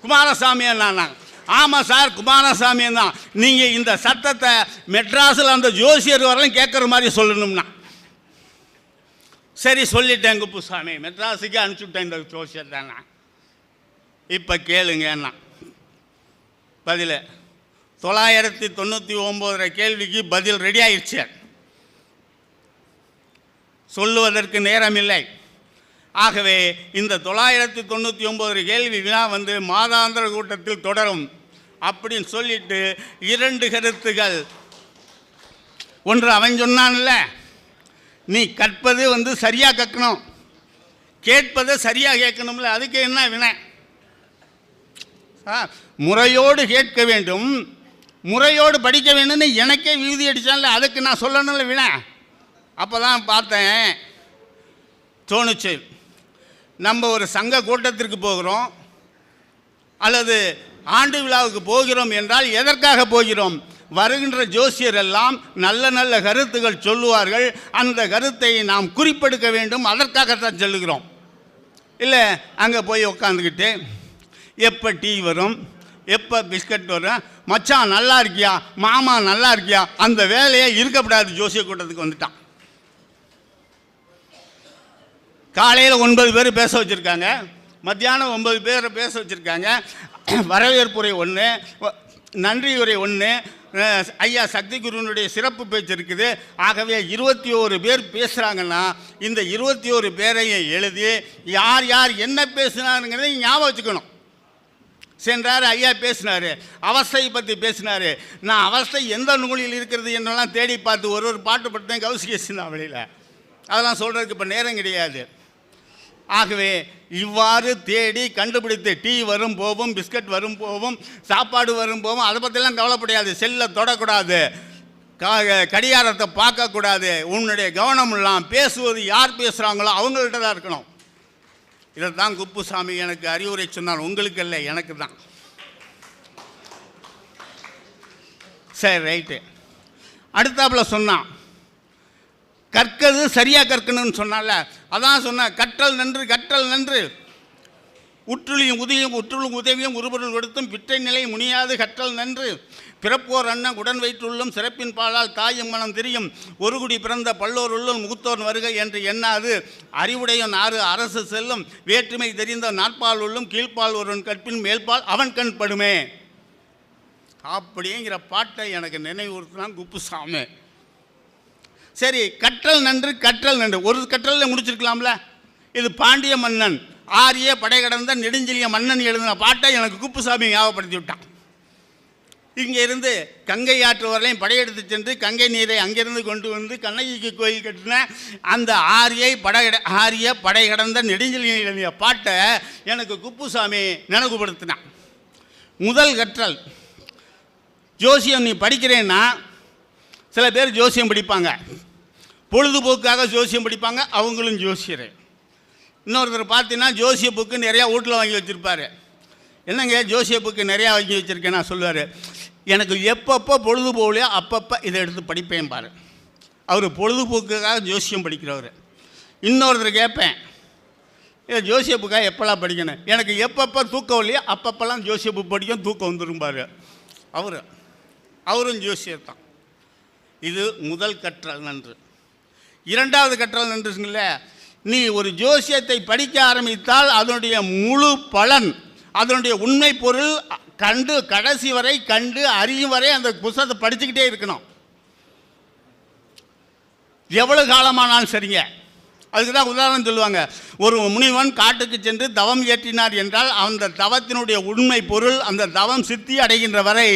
குமாரசாமியன் நான் ஆமாம் சார், குமாரசாமியன் தான். நீங்கள் இந்த சத்தத்தை மெட்ராஸில் அந்த ஜோசியர் வரலாம் கேட்குற மாதிரி சொல்லணும்னா சரி சொல்லிட்டேன் குப்புசாமி, மெட்ராஸுக்கே அனுப்பிச்சுட்டேன் இந்த ஜோசியர் தானே. இப்போ கேளுங்கன்னா பதில் 999 கேள்விக்கு பதில் ரெடி ஆயிடுச்சு. சொல்லுவதற்கு நேரமில்லை. ஆகவே இந்த 999 கேள்வி வினா மாதாந்திர கூட்டத்தில் தொடரும் அப்படின்னு சொல்லிட்டு 2 கருத்துகள். ஒன்று, அவன் சொன்னான்ல, நீ கற்பது சரியாக கற்கணும், கேட்பதை சரியாக கேட்கணும்ல, அதுக்கு என்ன வினை? முறையோடு கேட்க வேண்டும், முறையோடு படிக்க வேண்டும்னு எனக்கே விகுதி அடித்தான்ல, அதுக்கு நான் சொல்லணும்ல வினை. அப்போ தான் பார்த்தேன், தோணுச்சு, நம்ம ஒரு சங்க கூட்டத்திற்கு போகிறோம் அல்லது ஆண்டு விழாவுக்கு போகிறோம் என்றால் எதற்காக போகிறோம்? வருகின்ற ஜோசியர் எல்லாம் நல்ல நல்ல கருத்துகள் சொல்லுவார்கள், அந்த கருத்தை நாம் குறிப்பெடுக்க வேண்டும், அதற்காகத்தான் சொல்லுகிறோம். இல்லை அங்கே போய் உட்காந்துக்கிட்டு எப்போ டீ வரும், எப்போ பிஸ்கட் வரும், மச்சான் நல்லா இருக்கியா, மாமா நல்லா இருக்கியா, அந்த வேலையை இருக்கப்படாது. ஜோசிய கூட்டத்துக்கு வந்துட்டான். காலையில் 9 பேர் பேச வச்சுருக்காங்க, மத்தியானம் 9 பேரை பேச வச்சுருக்காங்க. வரவேற்புரை 1, நன்றி உரை 1, ஐயா சக்தி குருவனுடைய சிறப்பு பேச்சு இருக்குது. ஆகவே 21 பேர் பேசுகிறாங்கன்னா இந்த 21 பேரையும் எழுதி யார் யார் என்ன பேசினாருங்கிறத ஞாபகம் வச்சுக்கணும். சென்றார், ஐயா பேசினார், அவஸ்தையை பற்றி பேசினார். நான் அவஸ்தை எந்த நூலில் இருக்கிறது என்னெல்லாம் தேடி பார்த்து ஒரு பாட்டு பட்டேன் கௌசிகேசன் வழியில். அதெல்லாம் சொல்கிறதுக்கு இப்போ நேரம் கிடையாது. ஆகவே இவ்வாறு தேடி கண்டுபிடித்து டீ வரும் போகும், பிஸ்கட் வரும் போகும், சாப்பாடு வரும் போகும், அதை பற்றிலாம் கவலைப்படையாது. செல்லை தொடக்கூடாது, கடிகாரத்தை பார்க்கக்கூடாது. உன்னுடைய கவனம் எல்லாம் பேசுவது யார் பேசுகிறாங்களோ அவங்கள்ட்ட தான் இருக்கணும். இதைத்தான் குப்புசாமி எனக்கு அறிவுரை சொன்னார். உங்களுக்கு இல்லை, எனக்கு தான். சரி, ரைட்டு. அடுத்தாப்பில் சொன்னான், கற்கிறது சரியாக கற்கணும்னு சொன்னால, அதான் சொன்ன கற்றல் நன்று உற்றுளியும் உதவியும் உருபொருள் கொடுத்தும் பிற்றை நிலை முனியாது கற்றல் நன்று பிறப்போர் அண்ணன் உடன் வைத்துள்ளும் சிறப்பின் பாலால் தாயும் மனம் தெரியும் ஒரு குடி பிறந்த பல்லோர் உள்ளும் முகத்தோர் வருகை என்று எண்ணாது அறிவுடையன் 6 அரசு செல்லும் வேற்றுமை தெரிந்த நாட்பால் உள்ளும் கீழ்ப்பால் ஒருவன் கற்பின் மேல்பால் அவன் கண் படுமே அப்படிங்கிற பாட்டை எனக்கு நினைவுறுத்தினான் குப்புசாமி. சரி, கற்றல் நன்று ஒரு கற்றலில் முடிச்சிருக்கலாம்ல. இது பாண்டிய மன்னன் ஆரிய படை கடந்த நெடுஞ்செழிய மன்னன் எழுதின பாட்டை எனக்கு குப்புசாமி ஞாபகப்படுத்தி விட்டான். இங்கே இருந்து கங்கை ஆற்று வரலையும் படையெடுத்து சென்று கங்கை நீரை அங்கிருந்து கொண்டு வந்து கண்ணகிக்கு கோயில் கட்டின அந்த ஆரிய படை கடந்த நெடுஞ்செழியன் எழுதிய பாட்டை எனக்கு குப்புசாமி நினைவுபடுத்தினான். முதல் கற்றல், ஜோசியம் நீ படிக்கிறேன்னா, சில பேர் ஜோசியம் படிப்பாங்க, பொழுதுபோக்காக ஜோசியம் படிப்பாங்க, அவங்களும் ஜோசியர். இன்னொருத்தர் பார்த்தீங்கன்னா ஜோசிய புக்கு நிறையா வீட்டில் வாங்கி வச்சுருப்பார். என்னங்க ஜோசிய புக்கு நிறையா வாங்கி வச்சுருக்கேன் நான் சொல்லுவார், எனக்கு எப்பப்போ பொழுது போகலையோ அப்பப்போ இதை எடுத்து படிப்பேன் பாரு. அவர் பொழுதுபோக்குக்காக ஜோசியம் படிக்கிறவர். இன்னொருத்தர் கேட்பேன், இதை ஜோசிய புக்காக எப்போல்லாம் படிக்கணும், எனக்கு எப்பப்போ தூக்கம் இல்லையோ அப்பப்போல்லாம் ஜோசிய புக் படிக்கும், தூக்கம் வந்துரும்பார். அவரும் ஜோசியர் தான். இது முதல் கற்றல் நன்று. இரண்டாவது கற்றல் நன்றுங்கள, நீ ஒரு ஜோசியத்தை படிக்க ஆரம்பித்தால் அதனுடைய முழு பலன், அதனுடைய உண்மை பொருள் கடைசி வரை கண்டு அறியும் வரை அந்த புத்தகத்தை படிச்சுக்கிட்டே இருக்கணும். எவ்வளவு காலமானாலும் சரிங்க. அதுக்கு தான் உதாரணம் சொல்லுவாங்க. ஒரு முனிவன் காட்டுக்கு சென்று தவம் இயற்றினார் என்றால் அந்த தவத்தினுடைய உண்மை பொருள் அந்த தவம் சித்தி அடைகின்ற வரை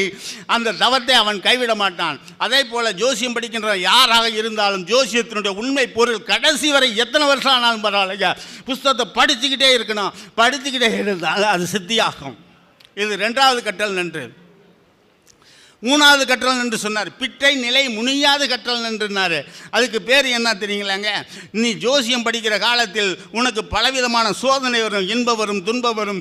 அந்த தவத்தை அவன் கைவிட மாட்டான். அதே போல் ஜோசியம் படிக்கின்ற யாராக இருந்தாலும் ஜோசியத்தினுடைய உண்மை பொருள் கடைசி வரை எத்தனை வருஷம் ஆனாலும் பரவாயில்லைங்க, புஸ்தகத்தை படிச்சுக்கிட்டே இருக்கணும். படிச்சுக்கிட்டே இருந்தால் அது சித்தியாகும். இது 2வது கற்றல் நன்று. 3வது கற்றல் நன்று சொன்னார். பிட்டை நிலை முனியாது கற்றல் நன்றுனார். அதுக்கு பேர் என்ன தெரியுங்களாங்க? நீ ஜோசியம் படிக்கிற காலத்தில் உனக்கு பலவிதமான சோதனை வரும், இன்பம் வரும், துன்பம் வரும்,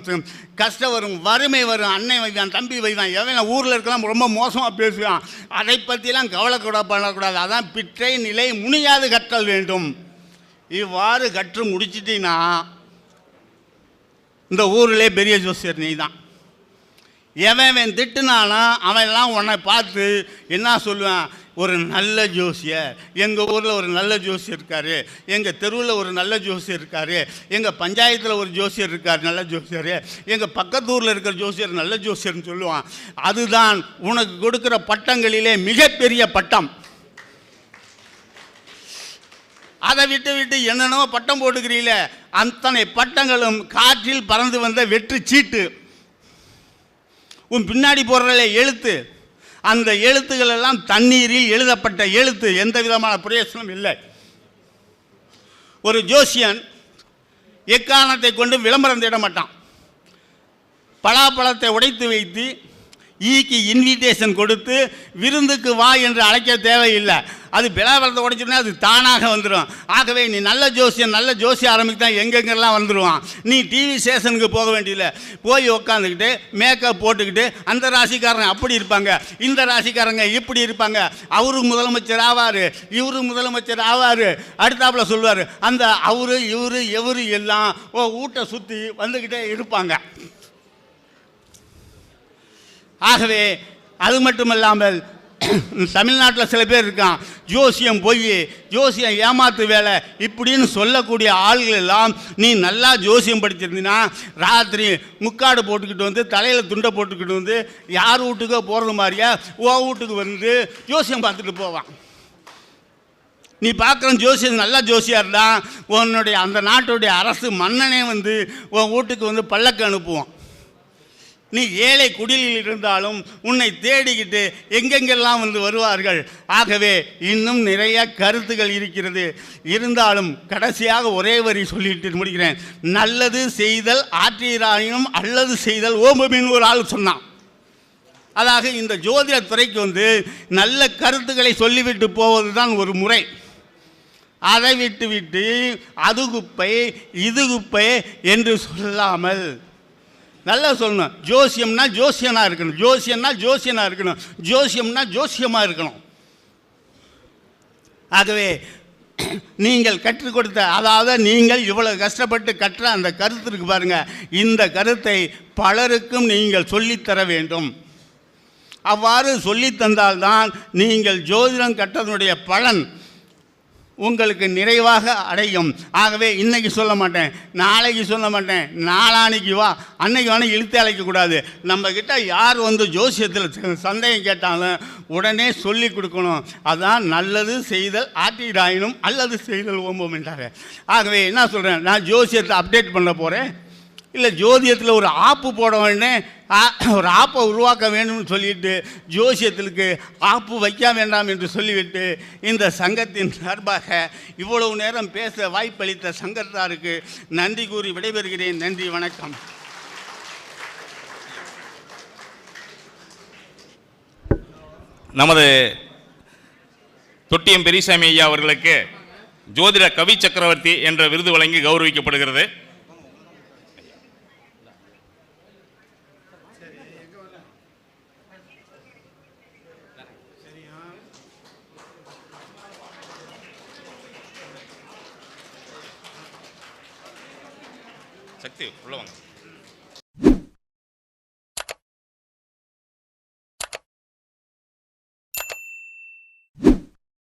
கஷ்டம் வரும், வறுமை வரும், அன்னை வைவான், தம்பி வைவான், எவன் ஊரில் இருக்கலாம் ரொம்ப மோசமாக பேசுவான். அதை பற்றிலாம் கவலை பண்ணக்கூடாது. அதான் பிட்டை நிலை முனியாது கற்றல் வேண்டும். இவ்வாறு கற்று முடிச்சிட்டின்னா இந்த ஊரிலே பெரிய ஜோசியர் நீ தான். எவன் திட்டுனானா அவன்லாம் உன்னை பார்த்து என்ன சொல்லுவான்? ஒரு நல்ல ஜோசியர், எங்கள் ஊரில் ஒரு நல்ல ஜோசியர் இருக்கார், எங்கள் தெருவில் ஒரு நல்ல ஜோசியர் இருக்கார், எங்கள் பஞ்சாயத்தில் ஒரு ஜோசியர் இருக்கார் நல்ல ஜோசியர், எங்கள் பக்கத்து ஊரில் இருக்கிற ஜோசியர் நல்ல ஜோசியர்னு சொல்லுவான். அதுதான் உனக்கு கொடுக்குற பட்டங்களிலே மிகப்பெரிய பட்டம். அதை விட்டு என்னென்னோ பட்டம் போட்டுக்கிறீங்களே, அத்தனை பட்டங்களும் காற்றில் பறந்து வந்த வெற்றி சீட்டு. உன் பின்னாடி போடுறல எழுத்து, அந்த எழுத்துக்கள் எல்லாம் தண்ணீரில் எழுதப்பட்ட எழுத்து, எந்த விதமான பிரயோசனம் இல்லை. ஒரு ஜோசியன் எக்காரணத்தை கொண்டு விளம்பரம் தேட மாட்டான். பலாப்பழத்தை உடைத்து வைத்து ஈக்கு இன்விடேஷன் கொடுத்து விருந்துக்கு வா என்று அழைக்க தேவையில்லை. அது பலாப்பழத்தை உடைச்சிருந்தா அது தானாக வந்துடும். ஆகவே நீ நல்ல ஜோசியம், நல்ல ஜோசியம் ஆரம்பிக்கு தான் எங்கெங்கெல்லாம் வந்துடுவான். நீ டிவி ஸ்டேஷனுக்கு போக வேண்டியதில்லை. போய் உக்காந்துக்கிட்டு மேக்கப் போட்டுக்கிட்டு அந்த ராசிக்காரங்க அப்படி இருப்பாங்க, இந்த ராசிக்காரங்க இப்படி இருப்பாங்க, அவரு முதலமைச்சர் ஆவார், இவரு முதலமைச்சர் ஆவார், அடுத்தாப்புல சொல்லுவார். அந்த அவரு இவரு எவரு எல்லாம் வீட்டை சுற்றி வந்துக்கிட்டே இருப்பாங்க. ஆகவே அது மட்டுமல்லாமல் தமிழ்நாட்டில் சில பேர் இருக்கான், ஜோசியம் பொய், ஜோசியம் ஏமாத்து வேலை இப்படின்னு சொல்லக்கூடிய ஆள்கள் எல்லாம் நீ நல்லா ஜோசியம் படிச்சிருந்தீங்கன்னா ராத்திரி முக்காடு போட்டுக்கிட்டு வந்து தலையில் துண்டை போட்டுக்கிட்டு வந்து யார் வீட்டுக்கோ போகிறது மாதிரியா வீட்டுக்கு வந்து ஜோசியம் பார்த்துட்டு போவான். நீ பார்க்குற ஜோசியம் நல்ல ஜோசியாக இருந்தால் உன்னுடைய அந்த நாட்டுடைய அரசு மன்னனே வந்து உன் வீட்டுக்கு வந்து பல்லக்கு அனுப்புவான். நீ ஏழை குடிலில் இருந்தாலும் உன்னை தேடிக்கிட்டு எங்கெங்கெல்லாம் வந்து வருவார்கள். ஆகவே இன்னும் நிறைய கருத்துக்கள் இருக்கிறது. இருந்தாலும் கடைசியாக ஒரே வரி சொல்லிட்டு முடிக்கிறேன். நல்லது செய்தல் ஆற்றீராயினும் அல்லது செய்தல் ஓம்புமின்னு ஒரு ஆள் சொன்னான். அதாக இந்த ஜோதிட துறைக்கு வந்து நல்ல கருத்துக்களை சொல்லிவிட்டு போவது தான் ஒரு முறை. அதை விட்டு அது குப்பை இது குப்பை என்று சொல்லாமல் நல்லா சொல்லணும். ஜோசியம்னா ஜோசியனாக இருக்கணும், ஜோசியம்னா ஜோசியனாக இருக்கணும், ஜோசியம்னா ஜோசியமாக இருக்கணும். ஆகவே நீங்கள் கற்றுக் கொடுத்த, அதாவது நீங்கள் இவ்வளவு கஷ்டப்பட்டு கற்ற அந்த கருத்து இருக்கு பாருங்கள், இந்த கருத்தை பலருக்கும் நீங்கள் சொல்லித்தர வேண்டும். அவ்வாறு சொல்லித்தந்தால்தான் நீங்கள் ஜோதிடம் கற்றதனுடைய பலன் உங்களுக்கு நிறைவாக அடையும். ஆகவே இன்றைக்கி சொல்ல மாட்டேன், நாளைக்கு சொல்ல மாட்டேன், நாளான்னைக்கு வா, அன்னைக்கு வேணால் இழுத்து அழைக்கக்கூடாது. நம்மக்கிட்ட யார் வந்து ஜோசியத்தில் சந்தேகம் கேட்டாலும் உடனே சொல்லி கொடுக்கணும். அதுதான் நல்லது செய்தல் ஆற்றிடாயினும் அல்லது செய்தல் ஓம்பும் என்றாங்க. ஆகவே என்ன சொல்கிறேன், நான் ஜோசியத்தை அப்டேட் பண்ண போகிறேன், இல்லை ஜோதியத்தில் ஒரு ஆப்பு போட வேணும், ஒரு ஆப்பை உருவாக்க வேண்டும்னு சொல்லிவிட்டு ஜோசியத்திற்கு ஆப்பு வைக்க வேண்டாம் என்று சொல்லிவிட்டு இந்த சங்கத்தின் சார்பாக இவ்வளவு நேரம் பேச வாய்ப்பளித்த சங்கத்தாருக்கு நன்றி கூறி விடைபெறுகிறேன். நன்றி, வணக்கம். நமது தொட்டியம் பெரியசாமி ஐயா அவர்களுக்கு ஜோதிட கவி சக்கரவர்த்தி என்ற விருது வழங்கி கௌரவிக்கப்படுகிறது. சக்தி உள்ள வாங்க.